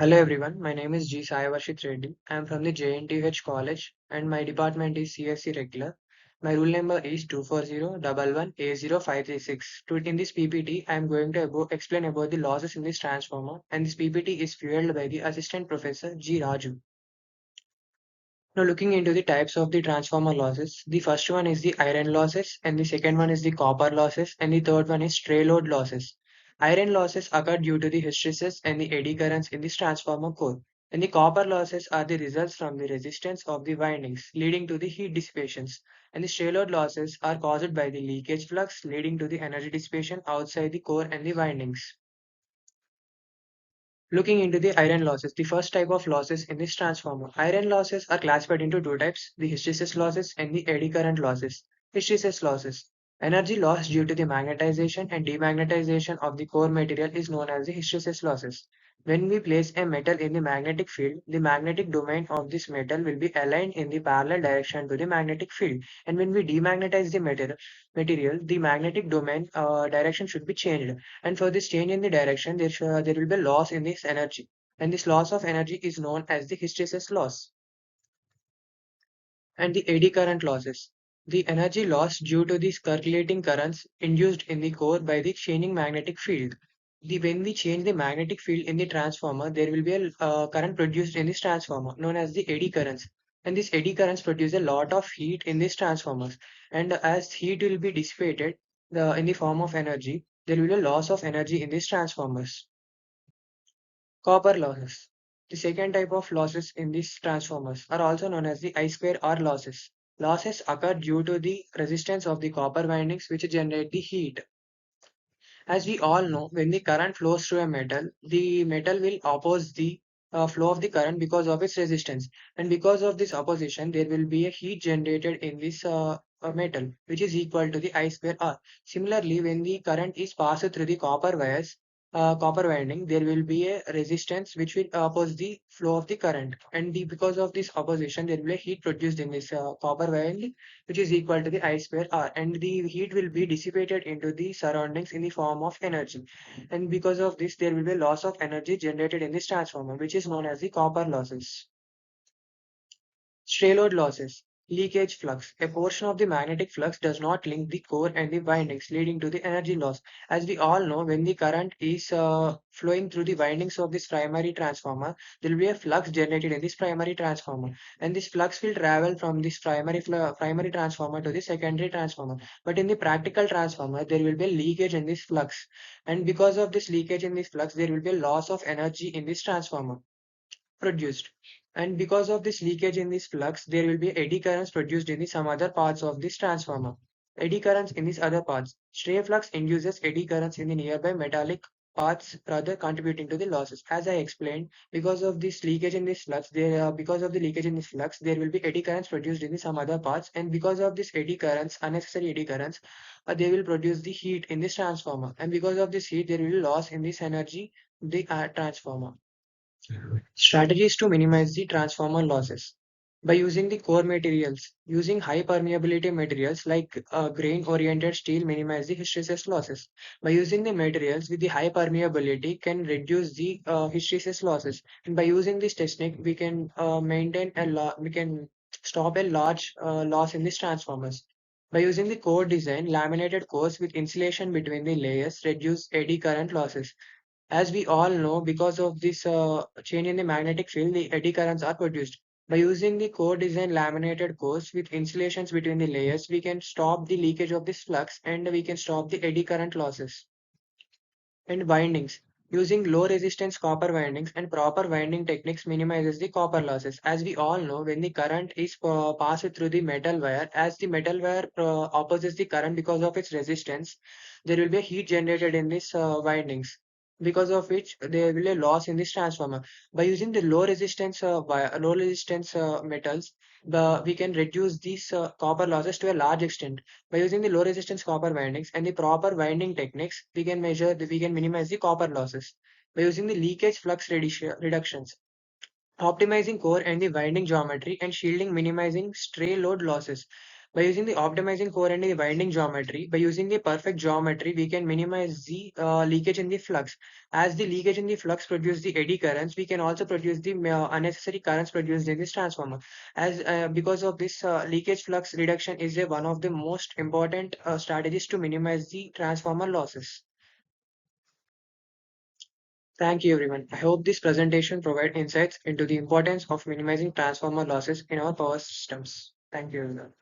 Hello everyone, my name is G. Sai Varshit Reddy. I am from the JNTH College and my department is CSC Regular. My rule number is 24011A0536. In this PPT, I am going to explain about the losses in this transformer, and this PPT is fueled by the Assistant Professor G. Raju. Now looking into the types of the transformer losses, the first one is the iron losses, and the second one is the copper losses, and the third one is stray load losses. Iron losses occur due to the hysteresis and the eddy currents in this transformer core, and the copper losses are the results from the resistance of the windings, leading to the heat dissipations. And the stray load losses are caused by the leakage flux, leading to the energy dissipation outside the core and the windings. Looking into the iron losses, the first type of losses in this transformer. Iron losses are classified into two types, the hysteresis losses and the eddy current losses. Hysteresis losses. Energy loss due to the magnetization and demagnetization of the core material is known as the hysteresis losses. When we place a metal in the magnetic field, the magnetic domain of this metal will be aligned in the parallel direction to the magnetic field. And when we demagnetize the material, the magnetic domain direction should be changed, and for this change in the direction, there will be loss in this energy. And this loss of energy is known as the hysteresis loss. And the eddy current losses. The energy lost due to the circulating currents induced in the core by the changing magnetic field. When we change the magnetic field in the transformer, there will be a current produced in this transformer known as the eddy currents. And these eddy currents produce a lot of heat in these transformers. And as heat will be dissipated in the form of energy, there will be a loss of energy in these transformers. Copper losses. The second type of losses in these transformers are also known as the I square R losses. Losses occur due to the resistance of the copper windings which generate the heat. As we all know, when the current flows through a metal, the metal will oppose the flow of the current because of its resistance. And because of this opposition, there will be a heat generated in this metal, which is equal to the I square R. Similarly, when the current is passed through the copper wires, copper winding, there will be a resistance which will oppose the flow of the current. And because of this opposition, there will be a heat produced in this copper winding, which is equal to the I square R, and the heat will be dissipated into the surroundings in the form of energy. And because of this, there will be loss of energy generated in this transformer, which is known as the copper losses. Stray load losses. Leakage flux. A portion of the magnetic flux does not link the core and the windings, leading to the energy loss. As we all know, when the current is flowing through the windings of this primary transformer, there will be a flux generated in this primary transformer. And this flux will travel from this primary transformer to the secondary transformer. But in the practical transformer, there will be a leakage in this flux. And because of this leakage in this flux, there will be a loss of energy in this transformer produced. And because of this leakage in this flux, there will be eddy currents produced in the some other parts of this transformer. Eddy currents in these other parts. Stray flux induces eddy currents in the nearby metallic parts, rather contributing to the losses. As I explained, because of this leakage in this flux, because of the leakage in this flux, there will be eddy currents produced in the some other parts, and because of this eddy currents, unnecessary eddy currents, they will produce the heat in this transformer. And because of this heat, there will be loss in this energy, the transformer. Strategies to minimize the transformer losses. By using the core materials, using high permeability materials like grain-oriented steel minimize the hysteresis losses. By using the materials with the high permeability can reduce the hysteresis losses. And by using this technique, we can we can stop a large loss in these transformers. By using the core design, laminated cores with insulation between the layers reduce eddy current losses. As we all know, because of this change in the magnetic field, the eddy currents are produced. By using the core design laminated cores with insulations between the layers, we can stop the leakage of this flux and we can stop the eddy current losses. And windings. Using low resistance copper windings and proper winding techniques minimizes the copper losses. As we all know, when the current is passed through the metal wire, as the metal wire opposes the current because of its resistance, there will be a heat generated in these windings, because of which there will be a loss in this transformer. By using the low resistance metals, we can reduce these copper losses to a large extent. By using the low resistance copper windings and the proper winding techniques, we can minimize the copper losses. By using the leakage flux reductions, optimizing core and the winding geometry and shielding, minimizing stray load losses. By using the optimizing core and the winding geometry, by using the perfect geometry, we can minimize the leakage in the flux. As the leakage in the flux produce the eddy currents, we can also produce the unnecessary currents produced in this transformer. As because of this leakage flux reduction is one of the most important strategies to minimize the transformer losses. Thank you, everyone. I hope this presentation provides insights into the importance of minimizing transformer losses in our power systems. Thank you, everyone.